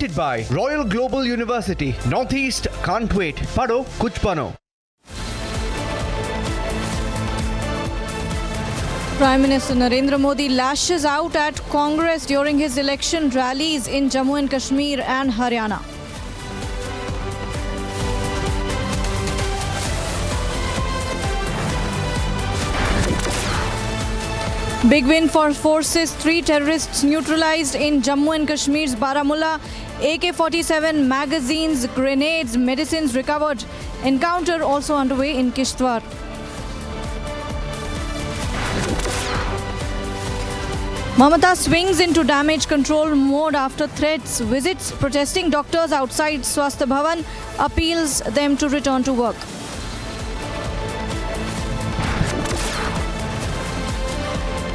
Presented by Royal Global University. Northeast can't wait. Pado kuch bano. Prime Minister Narendra Modi lashes out at Congress during his election rallies in Jammu and Kashmir and Haryana. Big win for forces. 3 terrorists neutralized in Jammu and Kashmir's Baramulla. AK-47 magazines, grenades, medicines recovered. Encounter also underway in Kishtwar. Mamata swings into damage control mode after threats, visits protesting doctors outside Swasthya Bhavan, appeals them to return to work.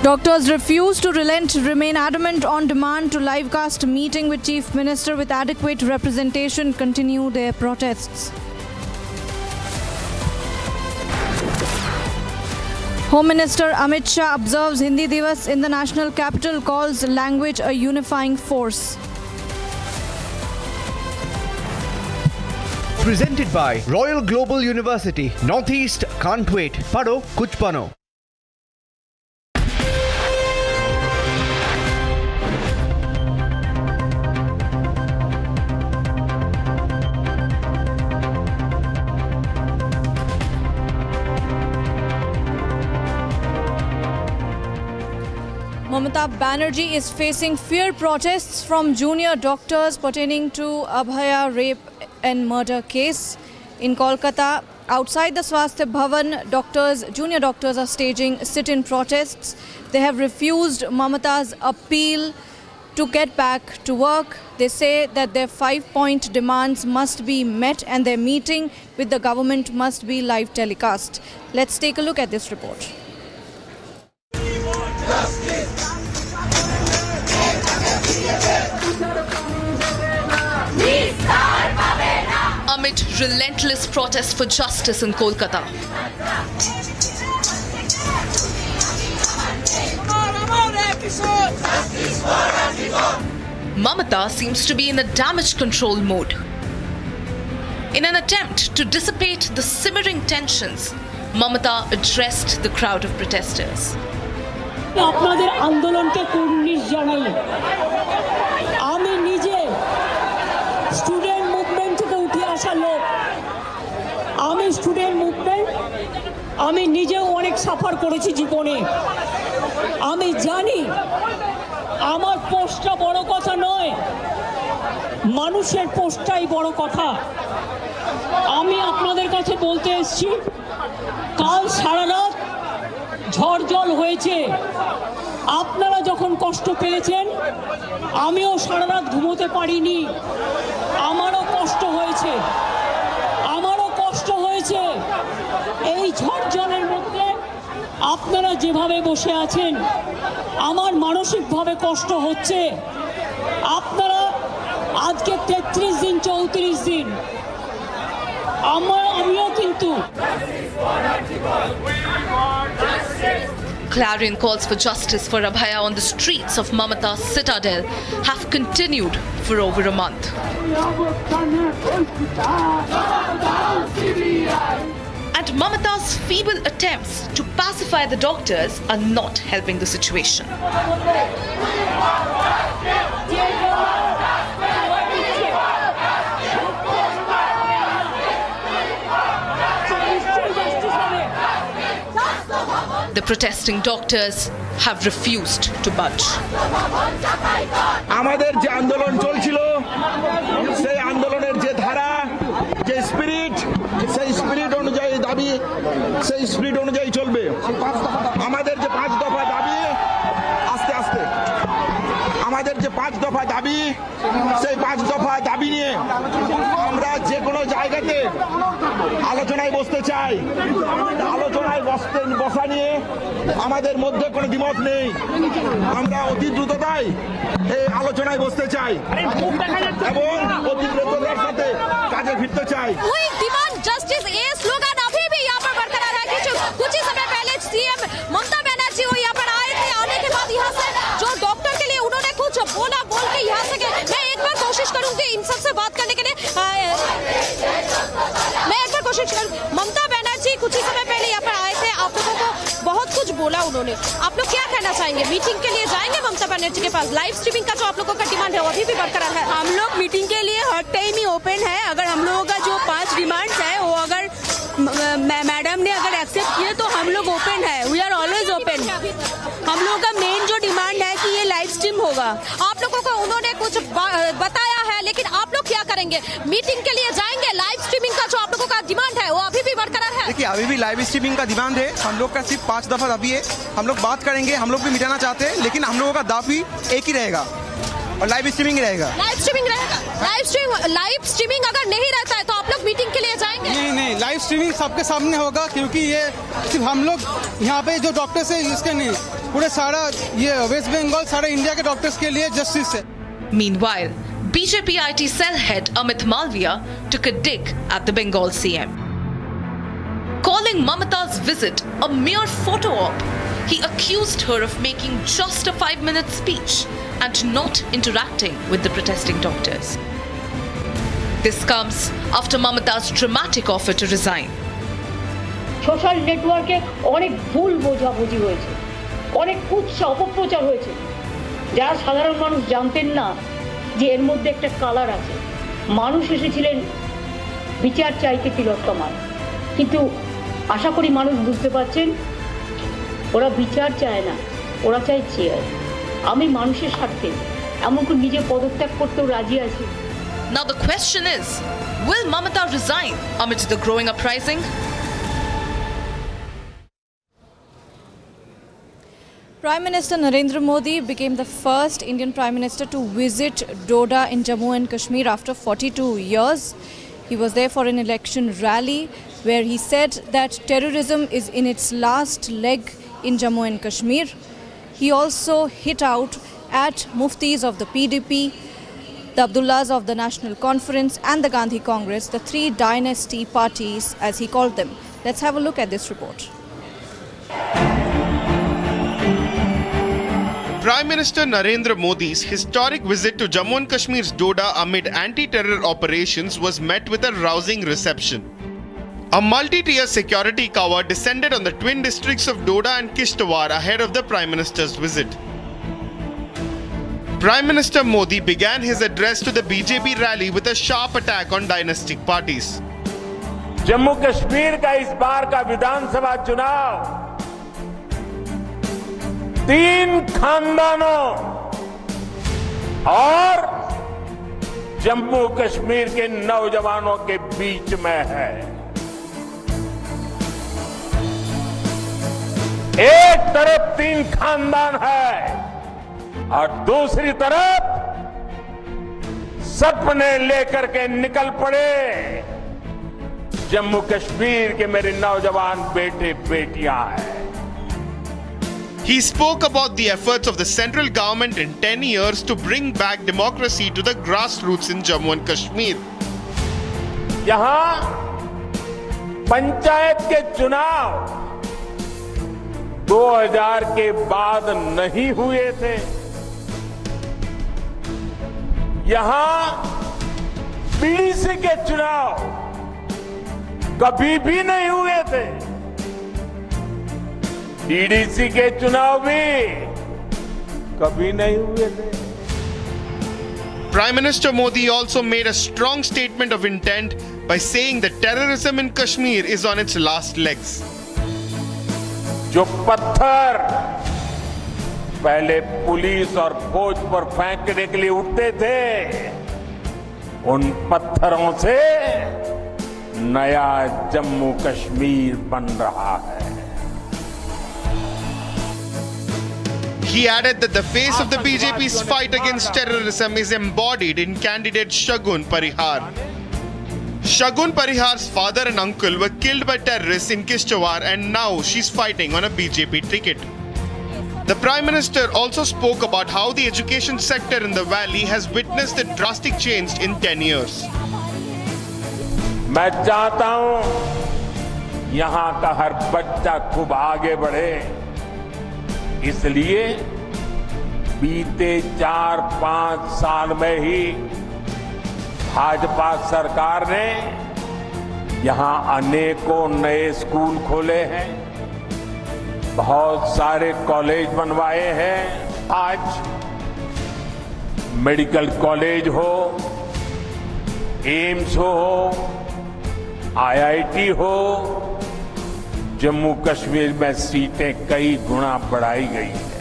Doctors refuse to relent, remain adamant on demand to livecast meeting with Chief Minister with adequate representation, continue their protests. Home Minister Amit Shah observes Hindi Divas in the national capital, calls language a unifying force. Presented by Royal Global University. Northeast can't wait. Pado kuch bano. Mamata Banerjee is facing fear protests from junior doctors pertaining to Abhaya rape and murder case in Kolkata. Outside the Swasthya Bhavan, junior doctors are staging sit-in protests. They have refused Mamata's appeal to get back to work. They say that their 5-point demands must be met and their meeting with the government must be live telecast. Let's take a look at this report. Amid relentless protests for justice in Kolkata. Mamata seems to be in a damage control mode. In an attempt to dissipate the simmering tensions, Mamata addressed the crowd of protesters. আপনাদের আন্দোলনকে কুর্নিশ জানাই। আমি নিজে student movement থেকে উঠে আসা লোক। আমি স্টুডেন্ট মুভমেন্ট আমি নিজেও অনেক সাফার করেছি জীবনে। আমি জানি আমার পোস্টটা বড় কথা নয়, মানুষের পোস্টটাই বড় কথা। আমি আপনাদের কাছে বলতে এসেছি, কাল সারা রাত ঝড় জল হয়েছে। আপনারা যখন কষ্ট পেয়েছেন, আমিও সারা রাত ঘুমোতে পারিনি। আমারও কষ্ট হয়েছে, এই ঝড় জলের মধ্যে আপনারা যেভাবে বসে আছেন, আমার মানসিকভাবে কষ্ট হচ্ছে। আপনারা আজকে 33 দিন 34 দিন, আমিও কিন্তু Clarion calls for justice for Abhaya on the streets of Mamata's citadel have continued for over a month. And Mamata's feeble attempts to pacify the doctors are not helping the situation. The protesting doctors have refused to budge. আমাদের যে আন্দোলন চলছিল, সেই আন্দোলনের যে ধারা, যে spirit, সেই স্পিরিট অনুযায়ী দাবি, সেই স্পিরিট অনুযায়ী চলবে। আমাদের যে 5 দফা দাবি, আস্তে আস্তে আমাদের যে 5 দফা দাবি, সেই 5 দফা দাবি নিয়ে আমরা যে কোনো জায়গাতে আলোচনায় বসতে চাই। আলোচনায় বসা নিয়ে আমাদের মধ্যে কোনো দ্বিমত নেই। আমরা অতি দ্রুততায় এই আলোচনায় বসতে চাই এবং অতি দ্রুততার সাথে কাজে ফিরতে চাই। वही डिमांड जस्टिस ये स्लोगन अभी भी यहाँ पर बरकरार है। कुछ ही समय पहले सीएम ममता बनर्जी वो यहाँ पर आए थे। आने के बाद यहाँ से जो डॉक्टर के लिए उन्होंने कुछ बोला, बोल के यहाँ से मैं एक बार कोशिश करूंगी विशेषकर ममता बनर्जी कुछ ही समय पहले यहाँ पर आए थे, आप लोगों को बहुत कुछ बोला उन्होंने। आप लोग क्या कहना चाहेंगे? मीटिंग के लिए जाएंगे ममता बनर्जी के पास? लाइव स्ट्रीमिंग का जो आप लोगों का डिमांड है वो अभी भी बरकरार है? हम लोग मीटिंग के लिए हर टाइम ही ओपन है। अगर हम लोगों का जो 5 डिमांड्स है वो अगर मैडम ने अगर एक्सेप्ट किए तो हम लोग ओपन है। We are always open. हम लोगों का मेन जो डिमांड है कि ये लाइव स्ट्रीम होगा। आप लोगों को उन्होंने कुछ बताया है, लेकिन आप लोग क्या करेंगे? मीटिंग के लिए जाएंगे? लाइव स्ट्रीमिंग का जो आप लोगों का डिमांड है वो अभी भी बरकरार है? देखिए, अभी भी लाइव स्ट्रीमिंग का डिमांड है। हम लोग का सिर्फ 5 दफा दाबी है। हम लोग बात करेंगे, हम लोग भी मिटाना चाहते हैं, लेकिन हम लोगों का दाबी एक ही रहेगा और लाइव स्ट्रीमिंग रहेगा। लाइव स्ट्रीमिंग रहेगा। लाइव स्ट्रीमिंग अगर नहीं रहता है तो आप लोग मीटिंग के लिए जाएंगे? नहीं, लाइव स्ट्रीमिंग सबके सामने होगा, क्योंकि ये सिर्फ हम लोग यहाँ पे जो डॉक्टर्स है इसके नहीं, पूरे सारा ये वेस्ट बंगाल सारे इंडिया के डॉक्टर्स के लिए जस्टिस है। Meanwhile, BJP IT cell head Amit Malviya took a dig at the Bengal CM. Calling Mamata's visit a mere photo op, he accused her of making just a 5-minute speech and not interacting with the protesting doctors. This comes after Mamata's dramatic offer to resign. Social নেটওয়ার্কে অনেক ভুল বোঝাবুঝি হয়েছে, অনেক কুৎসা অপপ্রচার হয়েছে, যারা সাধারণ মানুষ জানতেন না যে এর মধ্যে একটা কালার আছে। মানুষ এসেছিলেন বিচার চাইতে তিলোত্তমার, কিন্তু আশা করি মানুষ বুঝতে পারছেন ওরা বিচার চায় না, ওরা চায় চেয়ার। আমি মানুষের স্বার্থে এমনকি নিজে পদত্যাগ করতেও রাজি আছি। Now the question is, will Mamata resign amid the growing uprising? Prime Minister Narendra Modi became the first Indian Prime Minister to visit Doda in Jammu and Kashmir after 42 years. He was there for an election rally where he said that terrorism is in its last leg in Jammu and Kashmir. He also hit out at Muftis of the PDP, the Abdullahs of the National Conference and the Gandhi Congress, the 3 dynasty parties as he called them. Let's have a look at this report. Prime Minister Narendra Modi's historic visit to Jammu and Kashmir's Doda amid anti-terror operations was met with a rousing reception. A multi-tier security cover descended on the twin districts of Doda and Kishtwar ahead of the Prime Minister's visit. Prime Minister Modi began his address to the BJP rally with a sharp attack on dynastic parties. Jammu Kashmir का इस बार का विधानसभा चुनाव 3 खानदानों और जम्मू कश्मीर के नौजवानों के बीच में है। एक तरफ 3 खानदान है और दूसरी तरफ सपने लेकर के निकल पड़े जम्मू कश्मीर के मेरे नौजवान बेटे बेटियां हैं। He spoke about the efforts of the central government in 10 years to bring back democracy to the grassroots in Jammu and Kashmir. यहां पंचायत के चुनाव 2000 के बाद नहीं हुए थे। यहां पीडीसी के चुनाव कभी भी नहीं हुए थे। टीडीसी के चुनाव भी कभी नहीं हुए थे। Prime Minister Modi also made a strong statement of intent by saying that terrorism in Kashmir is on its last legs. जो पत्थर पहले पुलिस और फौज पर फेंकने के लिए उठते थे, उन पत्थरों से नया जम्मू कश्मीर बन रहा है। He added that the face of the BJP's fight against terrorism is embodied in candidate Shagun Parihar. Shagun Parihar's father and uncle were killed by terrorists in Kishtwar, and now she's fighting on a BJP ticket. The Prime Minister also spoke about how the education sector in the valley has witnessed a drastic change in 10 years. मैं चाहता हूं यहां का हर बच्चा खूब आगे बढ़े, इसलिए बीते 4-5 साल में ही भाजपा सरकार ने यहाँ अनेकों नए स्कूल खोले हैं, बहुत सारे कॉलेज बनवाए हैं। आज मेडिकल कॉलेज हो, एम्स हो, आईआईटी हो, जम्मू कश्मीर में सीटें कई गुना बढ़ाई गई है।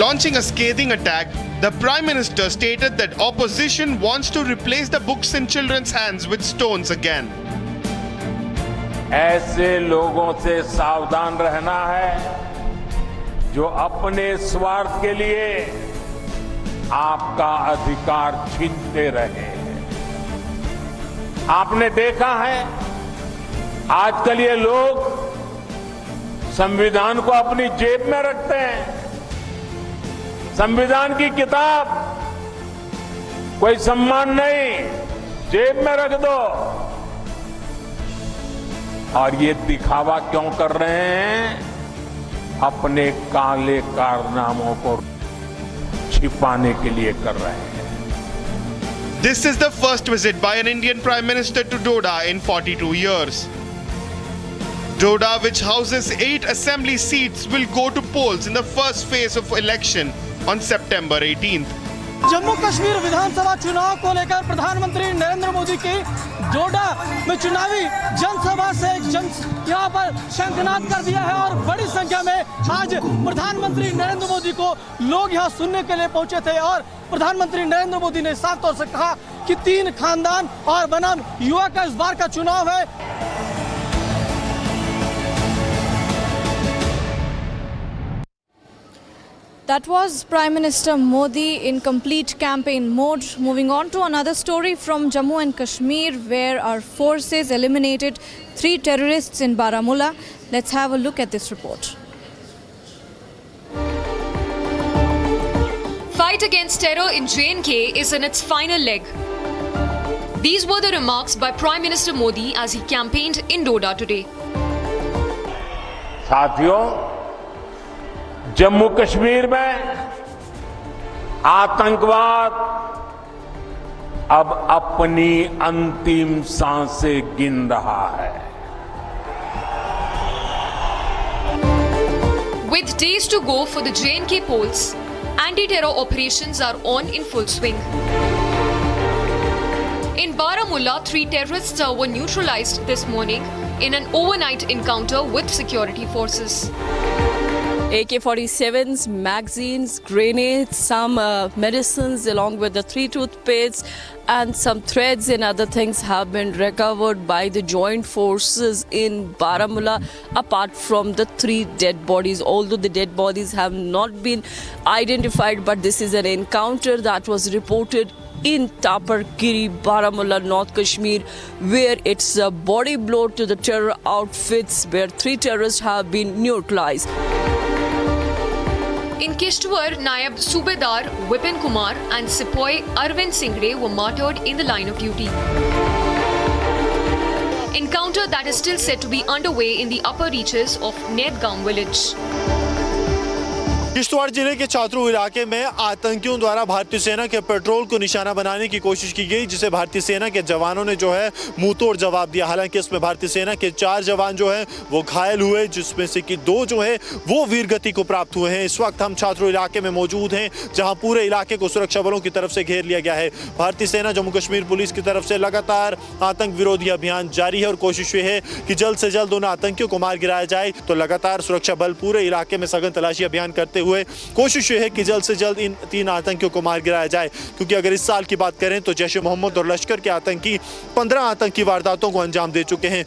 Launching a scathing attack, the Prime Minister stated that opposition wants to replace the books in children's hands with stones again. ऐसे लोगों से सावधान रहना है जो अपने स्वार्थ के लिए आपका अधिकार छीनते रहे हैं। आपने देखा है आजकल ये लोग संविधान को अपनी जेब में रखते हैं। संविधान की किताब कोई सम्मान नहीं, जेब में रख दो। और ये दिखावा क्यों कर रहे हैं? अपने काले कारनामों को छिपाने के लिए कर रहे हैं। This is the first visit by an Indian Prime Minister to Doda in 42 years. Doda, which houses 8 assembly seats, will go to polls in the first phase of election on September 18th. Jammu Kashmir विधानसभा चुनाव को लेकर प्रधानमंत्री नरेंद्र मोदी की डोडा में चुनावी जनसभा से यहाँ पर शंखनाद कर दिया है और बड़ी संख्या में आज प्रधानमंत्री नरेंद्र मोदी को लोग यहाँ सुनने के लिए पहुंचे थे। और प्रधानमंत्री नरेंद्र मोदी ने साफ तौर से कहा कि 3 खानदान और बनाम युवा का इस बार का चुनाव है। That was Prime Minister Modi in complete campaign mode. Moving on to another story from Jammu and Kashmir, where our forces eliminated 3 terrorists in Baramulla. Let's have a look at this report. Fight against terror in J&K is in its final leg. These were the remarks by Prime Minister Modi as he campaigned in Doda today. साथियों, जम्मू कश्मीर में आतंकवाद अब अपनी अंतिम सांसें गिन रहा है। With days to go for the J&K polls, anti-terror operations are on in full swing. In Baramulla, 3 terrorists were neutralized this morning in an overnight encounter with security forces. AK-47s, magazines, grenades, some medicines along with the 3 toothpicks and some threads and other things have been recovered by the joint forces in Baramulla, apart from the 3 dead bodies. Although the dead bodies have not been identified, but this is an encounter that was reported in Tapargiri, Baramulla, North Kashmir, where it's a body blow to the terror outfits where 3 terrorists have been neutralized. In Kishtwar, Nayab Subedar Vipin Kumar and Sepoy Arvind Singre were martyred in the line of duty. Encounter that is still said to be underway in the upper reaches of Nedgaon village. Kishtwar जिले के चातरू इलाके में आतंकियों द्वारा भारतीय सेना के petrol को निशाना बनाने की कोशिश की गई, जिसे भारतीय सेना के जवानों ने जो है मुंह तोड़ जवाब दिया। हालांकि इसमें भारतीय सेना के 4 जवान जो है वो घायल हुए, जिसमें से कि 2 जो है वो वीरगति को प्राप्त हुए हैं। इस वक्त हम चातरू इलाके में मौजूद हैं, जहां पूरे इलाके को सुरक्षा बलों की तरफ से घेर लिया गया है। भारतीय सेना जम्मू कश्मीर पुलिस की तरफ से लगातार आतंक विरोधी अभियान जारी है और कोशिश ये है कि जल्द से जल्द उन आतंकियों को मार गिराया जाए। तो लगातार सुरक्षा बल पूरे इलाके में सघन तलाशी अभियान करते हुए कोशिश ये है कि जल्द से जल्द इन 3 आतंकियों को मार गिराया जाए, क्योंकि अगर इस साल की बात करें तो जैश ए मोहम्मद और लश्कर के आतंकी 15 आतंकी वारदातों को अंजाम दे चुके हैं।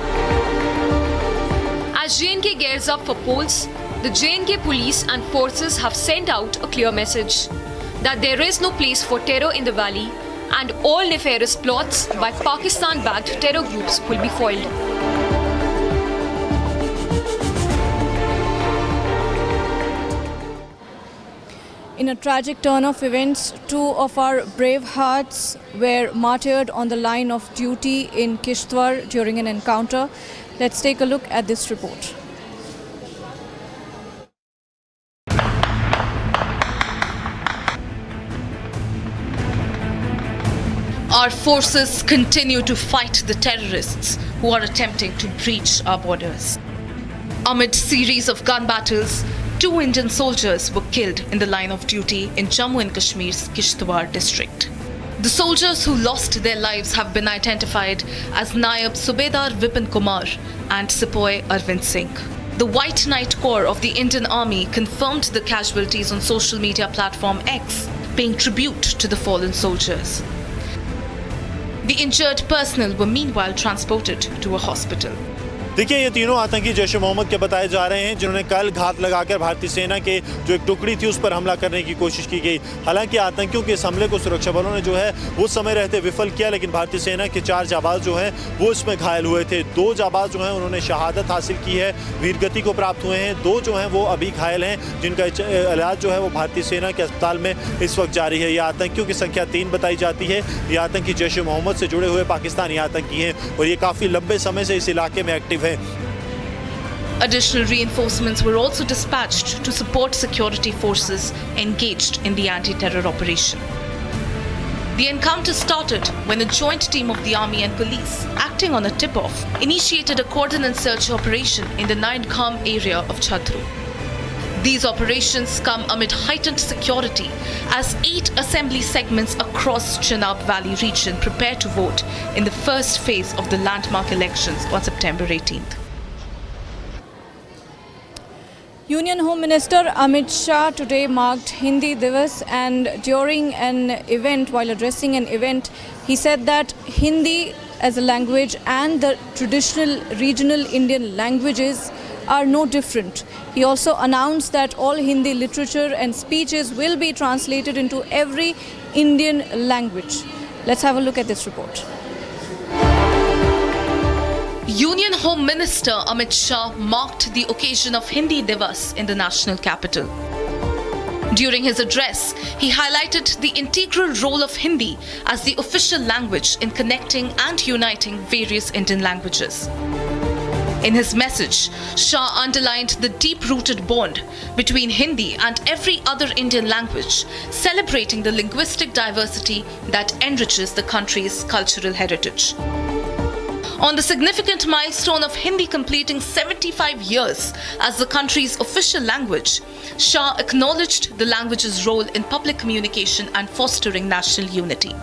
As J&K gears up for polls, the J&K police and forces have sent out a clear message that there is no place for terror in the valley and all nefarious plots by Pakistan-backed terror groups will be foiled. In a tragic turn of events, 2 of our brave hearts were martyred on the line of duty in Kishtwar during an encounter. Let's take a look at this report. Our forces continue to fight the terrorists who are attempting to breach our borders. Amid series of gun battles, 2 Indian soldiers were killed in the line of duty in Jammu and Kashmir's Kishtwar district. The soldiers who lost their lives have been identified as Nayab Subedar Vipin Kumar and Sepoy Arvind Singh. The White Knight Corps of the Indian Army confirmed the casualties on social media platform X, paying tribute to the fallen soldiers. The injured personnel were meanwhile transported to a hospital. देखिए, ये तीनों आतंकी जैश ए मोहम्मद के बताए जा रहे हैं जिन्होंने कल घात लगाकर भारतीय सेना के जो एक टुकड़ी थी उस पर हमला करने की कोशिश की गई। हालांकि आतंकियों के इस हमले को सुरक्षा बलों ने जो है वो समय रहते विफल किया, लेकिन भारतीय सेना के 4 जाबाज जो हैं वो इसमें घायल हुए थे। 2 जाबाज जो हैं उन्होंने शहादत हासिल की है, वीरगति को प्राप्त हुए हैं। 2 जो हैं वो अभी घायल हैं, जिनका इलाज जो है वो भारतीय सेना के अस्पताल में इस वक्त जारी है। ये आतंकियों की संख्या 3 बताई जाती है। ये आतंकी जैश ए मोहम्मद से जुड़े हुए पाकिस्तानी आतंकी हैं और ये काफ़ी लंबे समय से इस इलाके में एक्टिव है। Additional reinforcements were also dispatched to support security forces engaged in the anti-terror operation. The encounter started when a joint team of the army and police, acting on a tip-off, initiated a cordon and search operation in the Naindkham area of Chhatru. These operations come amid heightened security as 8 assembly segments across Chenab Valley region prepare to vote in the first phase of the landmark elections on September 18th. Union Home Minister Amit Shah today marked Hindi Divas, and during an event, while addressing an event, he said that Hindi as a language and the traditional regional Indian languages are no different. He also announced that all Hindi literature and speeches will be translated into every Indian language. Let's have a look at this report. Union Home Minister Amit Shah marked the occasion of Hindi Divas in the national capital. During his address, he highlighted the integral role of Hindi as the official language in connecting and uniting various Indian languages. In his message, Shah underlined the deep-rooted bond between Hindi and every other Indian language, celebrating the linguistic diversity that enriches the country's cultural heritage. On the significant milestone of Hindi completing 75 years as the country's official language, Shah acknowledged the language's role in public communication and fostering national unity.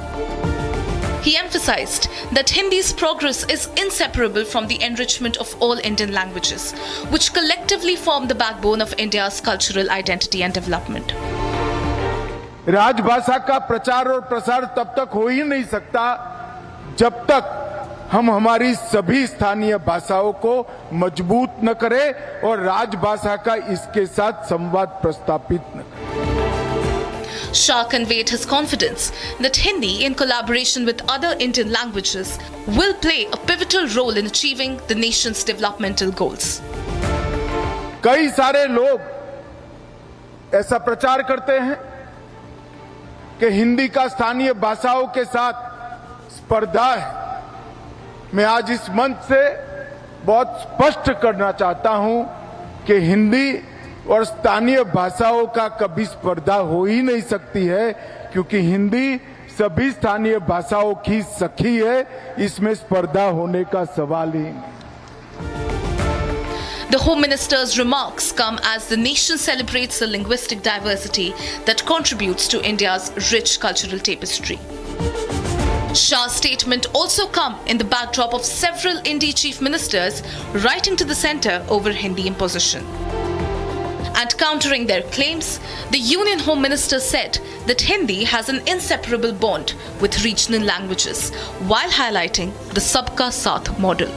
He emphasized that Hindi's progress is inseparable from the enrichment of all Indian languages, which collectively form the backbone of India's cultural identity and development. राजभाषा का प्रचार और प्रसार तब तक हो ही नहीं सकता जब तक हम हमारी सभी स्थानीय भाषाओं को मजबूत न करें और राजभाषा का इसके साथ संवाद प्रस्थापित न करें। Shah conveyed his confidence that Hindi, in collaboration with other Indian languages, will play a pivotal role in achieving the nation's developmental goals. कई सारे लोग ऐसा प्रचार करते हैं कि हिंदी का स्थानीय भाषाओं के साथ स्पर्धा है। मैं आज इस मंच से बहुत स्पष्ट करना चाहता हूं कि हिंदी और स्थानीय भाषाओं का कभी स्पर्धा हो ही नहीं सकती है, क्योंकि हिंदी सभी स्थानीय भाषाओं की सखी है। इसमें स्पर्धा होने का सवाल ही नहीं। The Home Minister's remarks come as the nation celebrates the linguistic diversity that contributes to India's rich cultural tapestry. Shah's statement also come in the backdrop of several Indian chief ministers writing to the centre over Hindi imposition. And countering their claims, the Union Home Minister said that Hindi has an inseparable bond with regional languages, while highlighting the Sabka Saath model.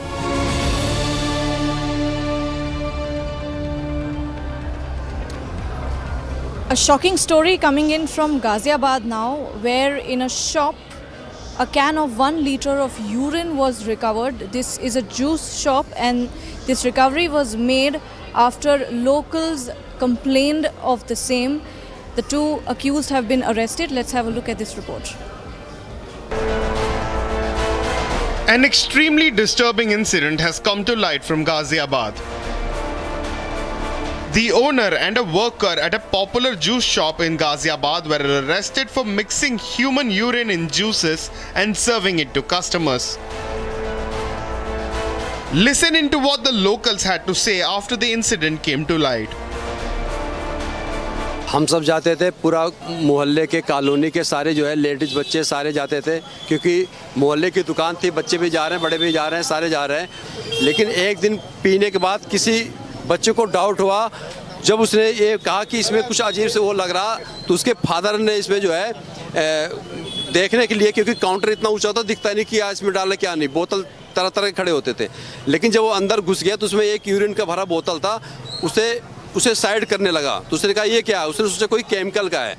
A shocking story coming in from Ghaziabad now, where in a shop a can of 1 liter of urine was recovered. This is a juice shop, and this recovery was made after locals complained of the same. The 2 accused have been arrested. Let's have a look at this report. An extremely disturbing incident has come to light from Ghaziabad. The owner and a worker at a popular juice shop in Ghaziabad were arrested for mixing human urine in juices and serving it to customers. Listen into what the locals had to say after the incident came to light. हम सब जाते थे, पूरा मोहल्ले के colony के सारे जो है लेडीज़ बच्चे सारे जाते थे, क्योंकि मोहल्ले की दुकान थी, बच्चे भी जा रहे हैं, बड़े भी जा रहे हैं, सारे जा रहे हैं। लेकिन एक दिन पीने के बाद किसी बच्चे को डाउट हुआ, जब उसने ये कहा कि इसमें कुछ अजीब से वो लग रहा, तो उसके फादर ने इसमें जो है देखने के लिए, क्योंकि काउंटर इतना ऊंचा था दिखता नहीं कि इसमें डाला क्या नहीं, बोतल तरह तरह के खड़े होते थे। लेकिन जब वो अंदर घुस गया तो उसमें एक यूरिन का भरा बोतल था, उसे साइड करने लगा। तो उसने कहा ये क्या है, उसने सोचा कोई केमिकल का है।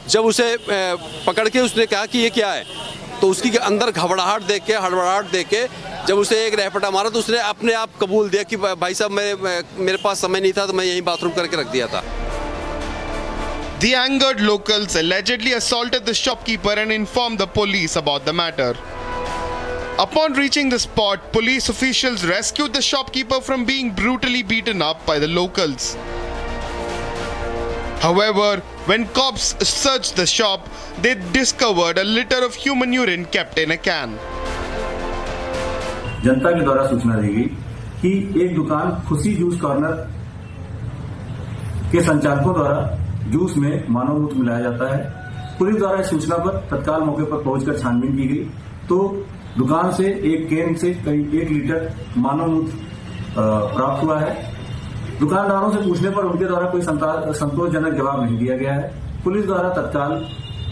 जब उसे पकड़ के उसने कहा कि ये क्या है, तो उसकी अंदर घबराहट देख के, हड़बड़ाहट देख के जब उसे एक रैपटा मारा तो उसने अपने आप कबूल दिया कि भाई साहब मेरे पास समय नहीं था, तो मैं यहीं बाथरूम करके रख दिया था। The angered locals allegedly assaulted the shopkeeper and informed the police about the matter. Upon reaching the spot, police officials rescued the shopkeeper from being brutally beaten up by the locals. However, when cops searched the shop, they discovered a litter of human urine kept in a can. जनता के द्वारा सूचना दी गई कि एक दुकान खुशी juice corner के संचालकों द्वारा जूस में मानव मूत्र मिलाया जाता है। पुलिस द्वारा इस सूचना पर तत्काल मौके पर पहुंचकर छानबीन की गई, तो दुकान से एक कैन से करीब 1 लीटर मानव मूत्र प्राप्त हुआ है। दुकानदारों से पूछने पर उनके द्वारा कोई संतोषजनक जवाब नहीं दिया गया है। पुलिस द्वारा तत्काल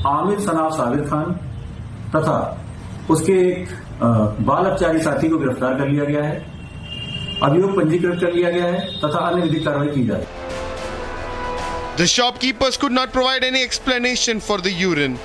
आमिर सनाफ साबिर खान तथा उसके एक बाल अपचारी साथी को गिरफ्तार कर लिया गया है। अभियोग पंजीकृत कर लिया गया है तथा अन्य विधिक कार्रवाई की जाए। The shopkeepers could not provide any explanation for the urine.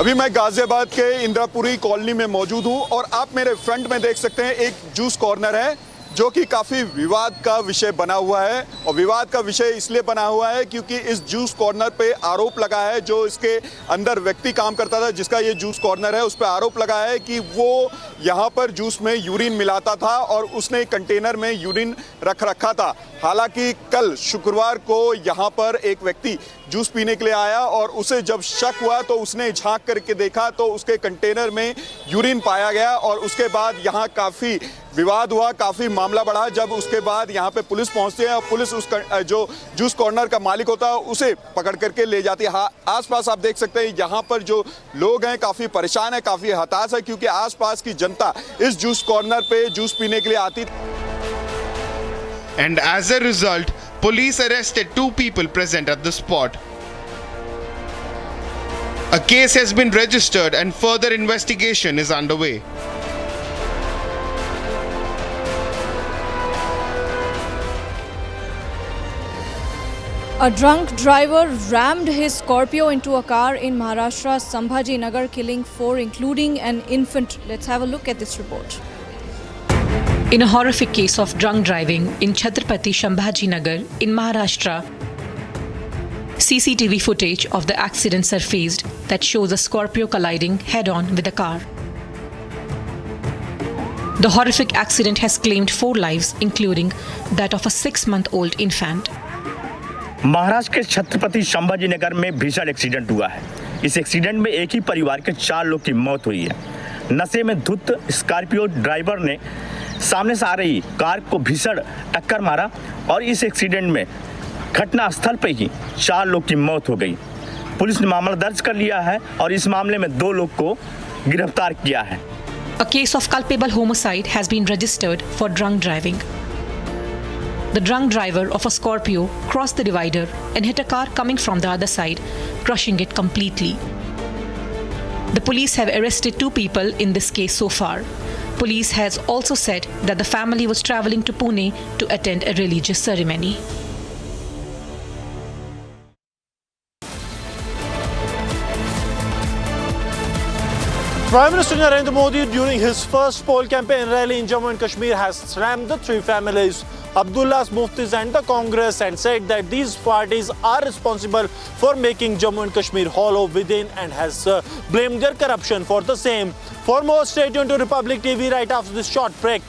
अभी मैं गाजियाबाद के इंदिरापुरी कॉलोनी में मौजूद हूं और आप मेरे फ्रंट में देख सकते हैं एक जूस कॉर्नर है जो कि काफ़ी विवाद का विषय बना हुआ है। और विवाद का विषय इसलिए बना हुआ है क्योंकि इस जूस कॉर्नर पे आरोप लगा है, जो इसके अंदर व्यक्ति काम करता था जिसका ये जूस कॉर्नर है, उस पर आरोप लगा है कि वो यहाँ पर जूस में यूरिन मिलाता था और उसने कंटेनर में यूरिन रख रखा था। हालांकि कल शुक्रवार को यहाँ पर एक व्यक्ति जूस पीने के लिए आया और उसे जब शक हुआ तो उसने झांक करके देखा तो उसके कंटेनर में यूरिन पाया गया और उसके बाद यहाँ काफ़ी विवाद हुआ, काफ़ी मामला बढ़ा। जब उसके बाद यहाँ पे पुलिस पहुँचती है और पुलिस उस जो जूस कॉर्नर का मालिक होता है उसे पकड़ करके ले जाती है। आसपास आप देख सकते हैं यहाँ पर जो लोग हैं काफ़ी परेशान है, काफ़ी हताश है, क्योंकि आसपास की जनता इस जूस कॉर्नर पे जूस पीने के लिए आती। And as a result, police arrested 2 people present at the spot. A case has been registered and further investigation is underway. A drunk driver rammed his Scorpio into a car in Maharashtra's Sambhaji Nagar, killing 4, including an infant. Let's have a look at this report. In a horrific case of drunk driving in Chhatrapati Sambhaji Nagar in Maharashtra, CCTV footage of the accident surfaced that shows a Scorpio colliding head-on with a car. The horrific accident has claimed 4 lives, including that of a 6-month-old infant. Maharashtra के छत्रपति संभाजी नगर में भीषण accident हुआ है। इस accident में एक ही परिवार के 4 लोग की मौत हुई है। नशे में धुत स्कॉर्पियो ड्राइवर ने सामने से आ रही कार को भीषण टक्कर मारा और इस एक्सीडेंट में घटना स्थल पर ही 4 लोग की मौत हो गई। पुलिस ने मामला दर्ज कर लिया है और इस मामले में 2 लोग को गिरफ्तार किया है। A case of culpable homicide has been registered for drunk driving. The drunk driver of a Scorpio crossed the divider and hit a car coming from the other side, crushing it completely. The police have arrested 2 people in this case so far. Police has also said that the family was traveling to Pune to attend a religious ceremony. Prime Minister Narendra Modi, during his first poll campaign rally in Jammu and Kashmir, has slammed the 3 families, Abdullah's, Muftis and the Congress, and said that these parties are responsible for making Jammu and Kashmir hollow within and has blamed their corruption for the same. For more, stay tuned to Republic TV right after this short break.